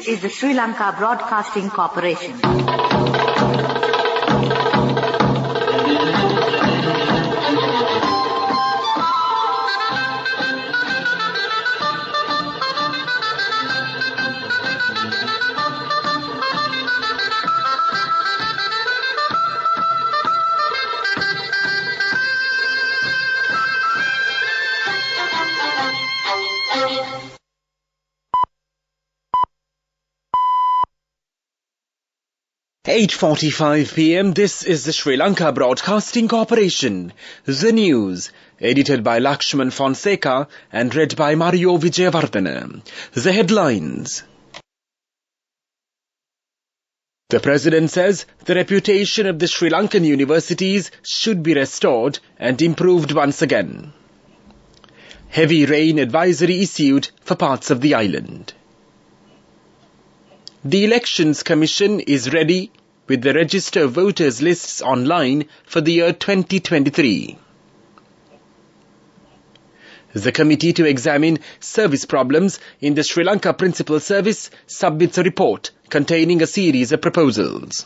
is the Sri Lanka Broadcasting Corporation. "8:45 p.m. This is the Sri Lanka Broadcasting Corporation. The news, edited by Lakshman Fonseca and read by Mario Vijayavardhana. The headlines. The President says the reputation of the Sri Lankan universities should be restored and improved once again. Heavy rain advisory issued for parts of the island. The Elections Commission is ready with the register of voters lists online for the year 2023. The Committee to Examine Service Problems in the Sri Lanka Principal Service submits a report containing a series of proposals.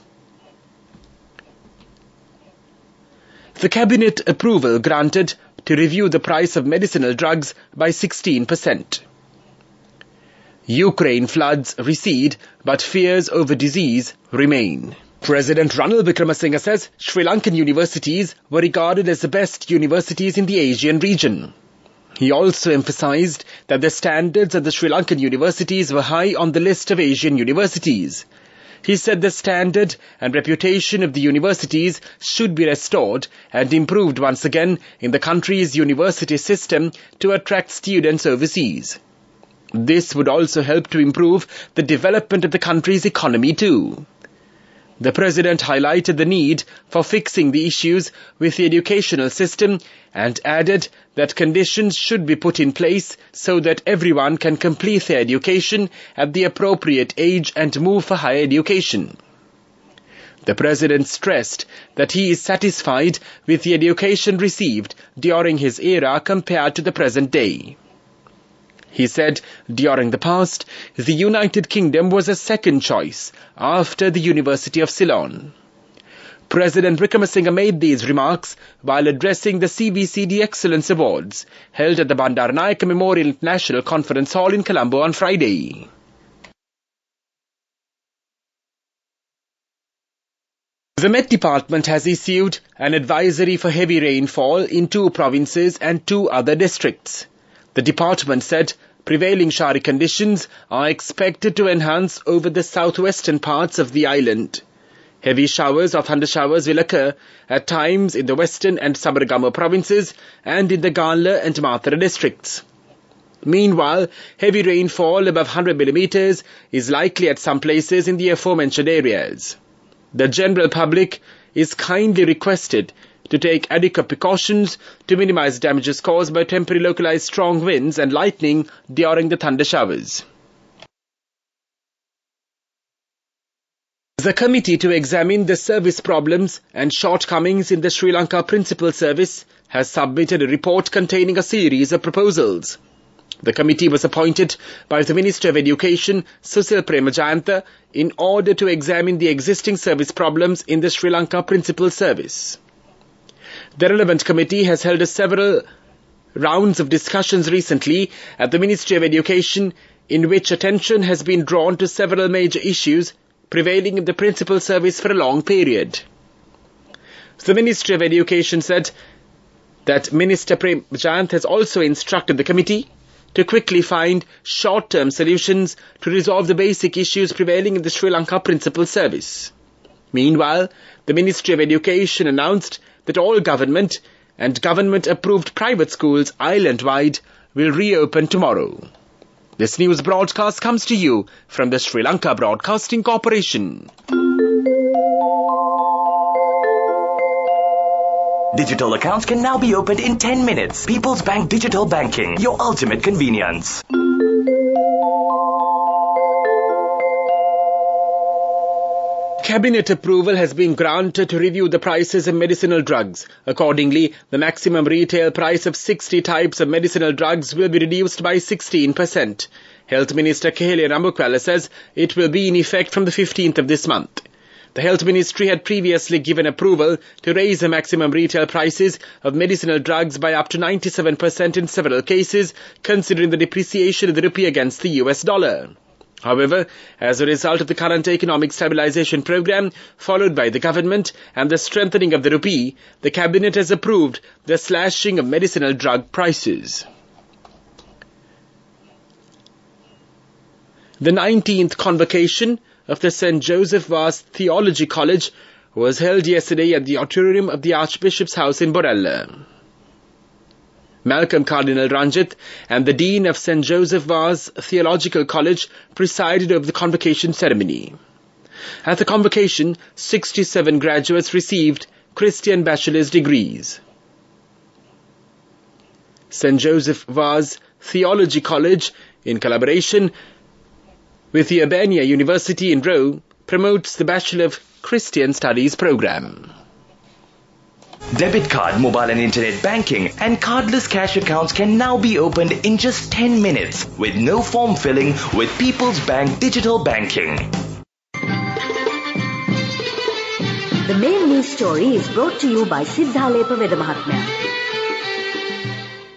The Cabinet approval granted to review the price of medicinal drugs by 16%. Ukraine floods recede, but fears over disease remain. President Ranil Wickremesinghe says Sri Lankan universities were regarded as the best universities in the Asian region. He also emphasized that the standards of the Sri Lankan universities were high on the list of Asian universities. He said the standard and reputation of the universities should be restored and improved once again in the country's university system to attract students overseas. This would also help to improve the development of the country's economy too. The President highlighted the need for fixing the issues with the educational system and added that conditions should be put in place so that everyone can complete their education at the appropriate age and move for higher education. The President stressed that he is satisfied with the education received during his era compared to the present day. He said during the past, the United Kingdom was a second choice after the University of Ceylon. President Wickremesinghe made these remarks while addressing the CBCD Excellence Awards held at the Bandaranaike Memorial International Conference Hall in Colombo on Friday. The Met Department has issued an advisory for heavy rainfall in 2 provinces and 2 other districts. The department said prevailing showery conditions are expected to enhance over the southwestern parts of the island. Heavy showers or thundershowers will occur at times in the western and Sabaragamuwa provinces and in the Gala and Mathura districts. Meanwhile, heavy rainfall above 100 millimeters is likely at some places in the aforementioned areas. The general public is kindly requested to take adequate precautions to minimize damages caused by temporary localized strong winds and lightning during the thunder showers. The Committee to Examine the Service Problems and Shortcomings in the Sri Lanka Principal Service has submitted a report containing a series of proposals. The committee was appointed by the Minister of Education, Susil Premajayantha, in order to examine the existing service problems in the Sri Lanka Principal Service. The relevant committee has held several rounds of discussions recently at the Ministry of Education in which attention has been drawn to several major issues prevailing in the principal service for a long period. The Ministry of Education said that Minister Premajayantha has also instructed the committee to quickly find short-term solutions to resolve the basic issues prevailing in the Sri Lanka Principal Service. Meanwhile, the Ministry of Education announced that all government and government-approved private schools island-wide will reopen tomorrow. This news broadcast comes to you from the Sri Lanka Broadcasting Corporation. Digital accounts can now be opened in 10 minutes. People's Bank Digital Banking, your ultimate convenience. Cabinet approval has been granted to review the prices of medicinal drugs. Accordingly, the maximum retail price of 60 types of medicinal drugs will be reduced by 16%. Health Minister Kehele Ramukwala says it will be in effect from the 15th of this month. The Health Ministry had previously given approval to raise the maximum retail prices of medicinal drugs by up to 97% in several cases, considering the depreciation of the rupee against the US dollar. However, as a result of the current economic stabilization program followed by the government and the strengthening of the rupee, the cabinet has approved the slashing of medicinal drug prices. The 19th convocation of the St. Joseph Vaz Theology College was held yesterday at the auditorium of the Archbishop's House in Borella. Malcolm Cardinal Ranjit and the Dean of St. Joseph Vaz Theological College presided over the convocation ceremony. At the convocation, 67 graduates received Christian bachelor's degrees. St. Joseph Vaz Theology College, in collaboration with the Urbania University in Rome, promotes the Bachelor of Christian Studies program. Debit card, mobile and internet banking and cardless cash accounts can now be opened in just 10 minutes with no form filling with People's Bank Digital Banking. The main news story is brought to you by Siddhalepa Vedamahatmya.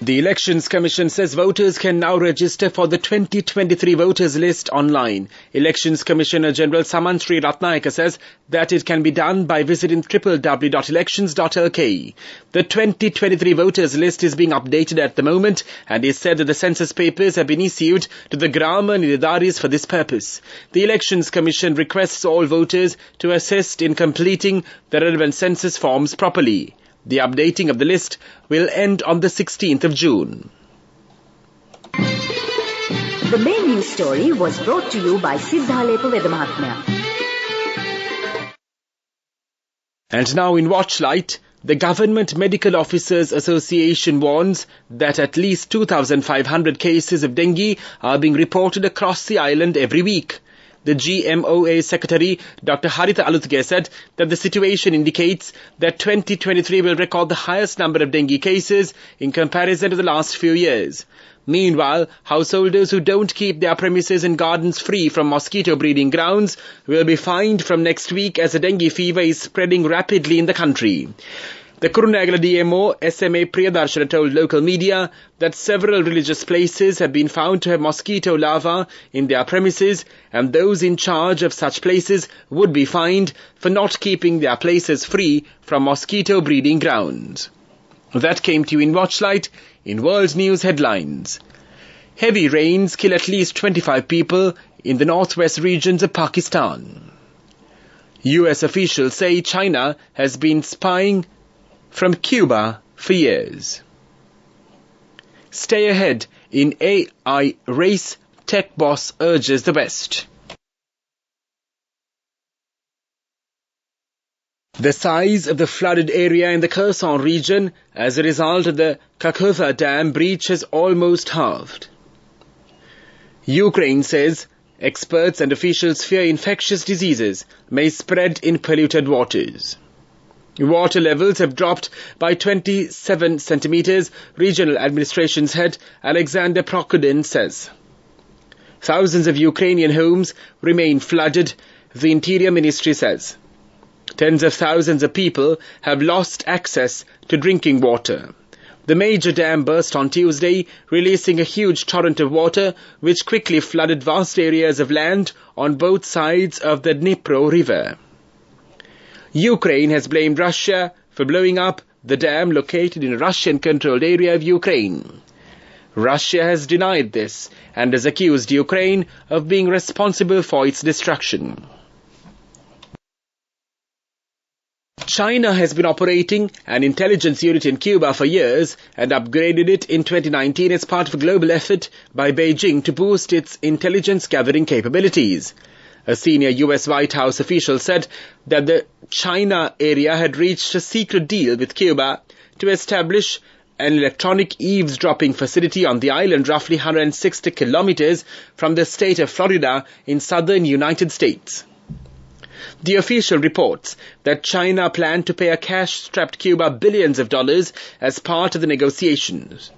The Elections Commission says voters can now register for the 2023 voters list online. Elections Commissioner General Samantri Ratnayaka says that it can be done by visiting www.elections.lk. The 2023 voters list is being updated at the moment, and it said that the census papers have been issued to the Grama Nidadaris for this purpose. The Elections Commission requests all voters to assist in completing the relevant census forms properly. The updating of the list will end on the 16th of June. The main news story was brought to you by Siddhalepa Vedamahatmya. And now in Watchlight, the Government Medical Officers Association warns that at least 2,500 cases of dengue are being reported across the island every week. The GMOA Secretary, Dr. Haritha Alutge, said that the situation indicates that 2023 will record the highest number of dengue cases in comparison to the last few years. Meanwhile, householders who don't keep their premises and gardens free from mosquito breeding grounds will be fined from next week as the dengue fever is spreading rapidly in the country. The Kurunegala DMO SMA Priyadarshana told local media that several religious places have been found to have mosquito larvae in their premises, and those in charge of such places would be fined for not keeping their places free from mosquito breeding grounds. That came to you in Watchlight. In World News headlines: heavy rains kill at least 25 people in the northwest regions of Pakistan. US officials say China has been spying from Cuba for years. Stay ahead in AI race, tech boss urges the West. The size of the flooded area in the Kherson region as a result of the Kakhovka Dam breach has almost halved. Ukraine says experts and officials fear infectious diseases may spread in polluted waters. Water levels have dropped by 27 centimeters, Regional Administration's head Alexander Prokudin says. Thousands of Ukrainian homes remain flooded, the Interior Ministry says. Tens of thousands of people have lost access to drinking water. The major dam burst on Tuesday, releasing a huge torrent of water which quickly flooded vast areas of land on both sides of the Dnipro River. Ukraine has blamed Russia for blowing up the dam located in a Russian-controlled area of Ukraine. Russia has denied this and has accused Ukraine of being responsible for its destruction. China has been operating an intelligence unit in Cuba for years and upgraded it in 2019 as part of a global effort by Beijing to boost its intelligence gathering capabilities. A senior US White House official said that the China area had reached a secret deal with Cuba to establish an electronic eavesdropping facility on the island roughly 160 kilometers from the state of Florida in southern United States. The official reports that China planned to pay a cash-strapped Cuba billions of dollars as part of the negotiations.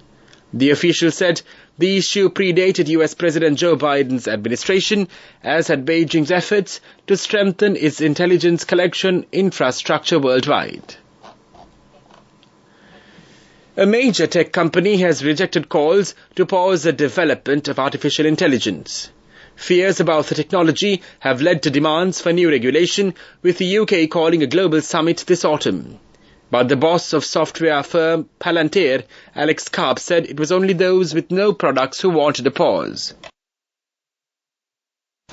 The official said the issue predated US President Joe Biden's administration, as had Beijing's efforts to strengthen its intelligence collection infrastructure worldwide. A major tech company has rejected calls to pause the development of artificial intelligence. Fears about the technology have led to demands for new regulation, with the UK calling a global summit this autumn. But the boss of software firm Palantir, Alex Karp, said it was only those with no products who wanted a pause.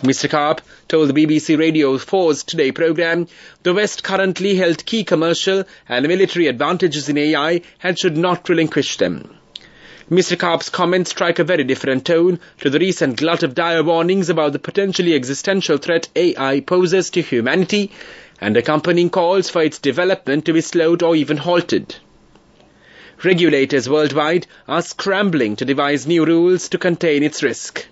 Mr. Karp told the BBC Radio 4's Today programme the West currently held key commercial and military advantages in AI and should not relinquish them. Mr. Karp's comments strike a very different tone to the recent glut of dire warnings about the potentially existential threat AI poses to humanity and accompanying calls for its development to be slowed or even halted. Regulators worldwide are scrambling to devise new rules to contain its risk.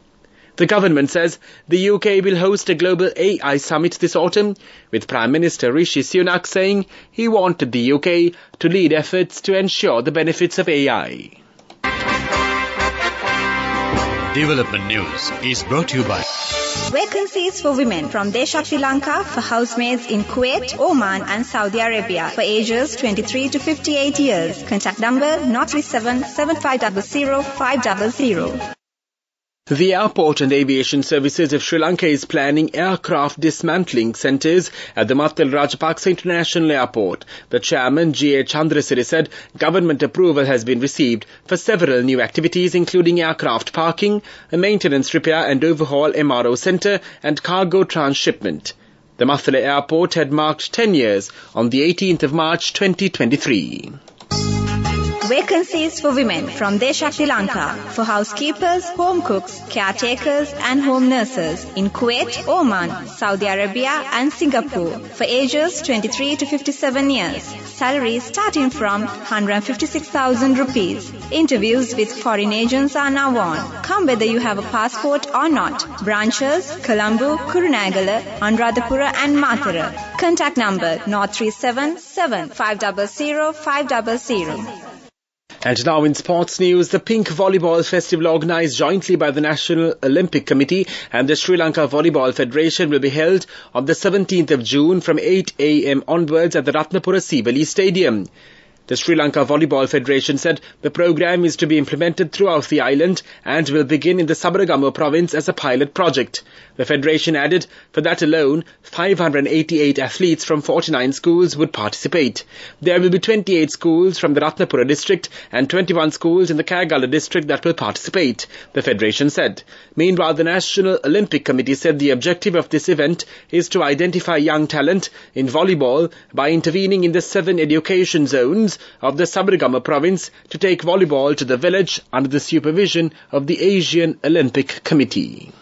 The government says the UK will host a global AI summit this autumn, with Prime Minister Rishi Sunak saying he wanted the UK to lead efforts to ensure the benefits of AI. Development News is brought to you by Vacancies for women from Desha Sri Lanka for housemaids in Kuwait, Oman and Saudi Arabia for ages 23 to 58 years. Contact number 037 7500 500. The Airport and Aviation Services of Sri Lanka is planning aircraft dismantling centres at the Mattal Rajapaksa International Airport. The chairman, G.A. Chandrasiri, said government approval has been received for several new activities, including aircraft parking, a maintenance repair and overhaul MRO centre and cargo transshipment. The Mattal Airport had marked 10 years on the 18th of March 2023. Vacancies for women from Desha Sri Lanka for housekeepers, home cooks, caretakers and home nurses in Kuwait, Oman, Saudi Arabia and Singapore for ages 23 to 57 years. Salary starting from 156,000 rupees. Interviews with foreign agents are now on. Come whether you have a passport or not. Branches, Colombo, Kurunagala, Anuradhapura and Matara. Contact number 037 500 500. And now in sports news, the Pink Volleyball Festival organised jointly by the National Olympic Committee and the Sri Lanka Volleyball Federation will be held on the 17th of June from 8 a.m. onwards at the Ratnapura Sibali Stadium. The Sri Lanka Volleyball Federation said the programme is to be implemented throughout the island and will begin in the Sabaragamuwa province as a pilot project. The Federation added, for that alone, 588 athletes from 49 schools would participate. There will be 28 schools from the Ratnapura district and 21 schools in the Kagala district that will participate, the Federation said. Meanwhile, the National Olympic Committee said the objective of this event is to identify young talent in volleyball by intervening in the 7 education zones of the Sabaragamuwa province to take volleyball to the village under the supervision of the Asian Olympic Committee.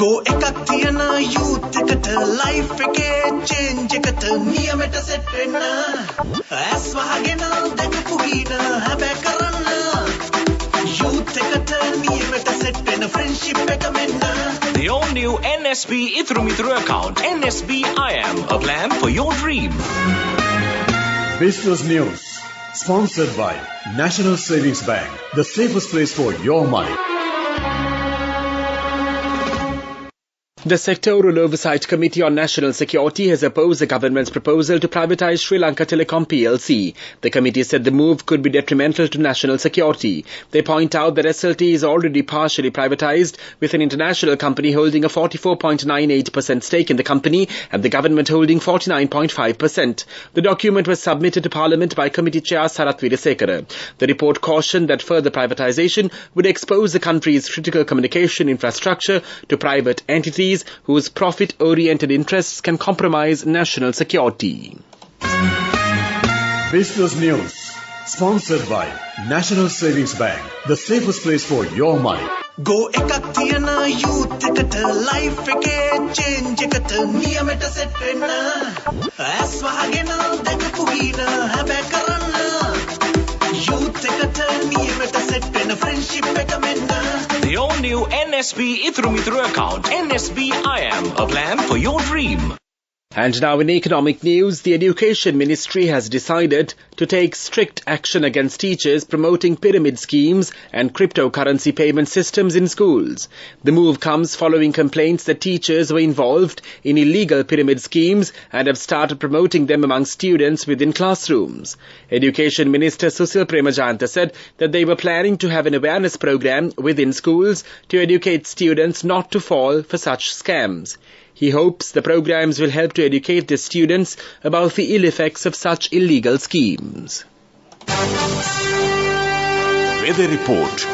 Go ekak thiyana youth eකට life එකේ change එකට නියමෙට set වෙන්න ඇස් වහගෙන දැකපු ගීන හැබැ කරන්න youth එකට නියමෙට set වෙන friendship එක මෙන්න. The all-new NSB Ithru account, NSB IAM, a plan for your dream. Business News, sponsored by National Savings Bank, the safest place for your money. The Sectoral Oversight Committee on National Security has opposed the government's proposal to privatise Sri Lanka Telecom plc. The committee said the move could be detrimental to national security. They point out that SLT is already partially privatised, with an international company holding a 44.98% stake in the company and the government holding 49.5%. The document was submitted to Parliament by Committee Chair Sarath Wirasekara. The report cautioned that further privatisation would expose the country's critical communication infrastructure to private entities whose profit-oriented interests can compromise national security. Business News, sponsored by National Savings Bank, the safest place for your money. Go ekak thiyana youth එකට life එකේ change එකට නියමෙට set වෙන්න ඇස් වහගෙන දැකපු ගීන හැබැ කරන්න youth එකට නියමෙට set වෙන friendship එක මෙන්න. The your new NSB Ithru account. NSB I Am, a plan for your dream. And now in economic news, the Education Ministry has decided to take strict action against teachers promoting pyramid schemes and cryptocurrency payment systems in schools. The move comes following complaints that teachers were involved in illegal pyramid schemes and have started promoting them among students within classrooms. Education Minister Susil Premajayanta said that they were planning to have an awareness program within schools to educate students not to fall for such scams. He hopes the programs will help to educate the students about the ill effects of such illegal schemes. Weather report.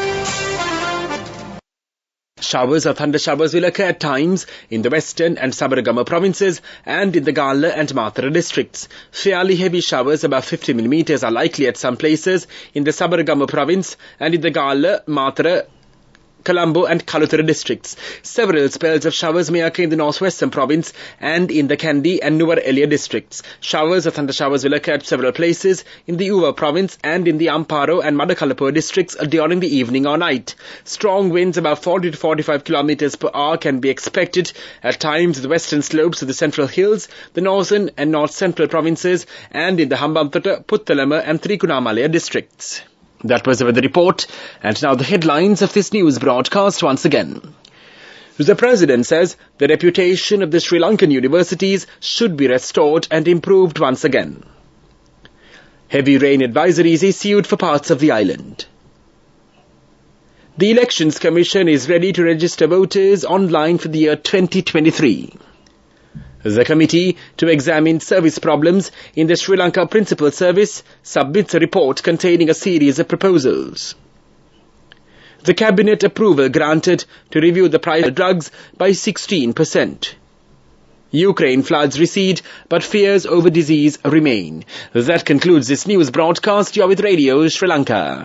Showers or thunder showers will occur at times in the western and Sabaragama provinces and in the Galla and Mathura districts. Fairly heavy showers above 50 mm are likely at some places in the Sabaragama province and in the Galla, Mathura, Colombo and Kaluthara districts. Several spells of showers may occur in the northwestern province and in the Kandy and Nuwara Eliya districts. Showers or thunder showers will occur at several places in the Uva province and in the Amparo and Madakalapur districts during the evening or night. Strong winds about 40 to 45 km per hour can be expected at times in the western slopes of the central hills, the northern and north-central provinces and in the Hambantota, Puttalama and Trikunamalaya districts. That was the weather report, and now the headlines of this news broadcast once again. The President says the reputation of the Sri Lankan universities should be restored and improved once again. Heavy rain advisories issued for parts of the island. The Elections Commission is ready to register voters online for the year 2023. The committee to examine service problems in the Sri Lanka Principal Service submits a report containing a series of proposals. The Cabinet approval granted to review the price of drugs by 16%. Ukraine floods recede, but fears over disease remain. That concludes this news broadcast. You are with Radio Sri Lanka.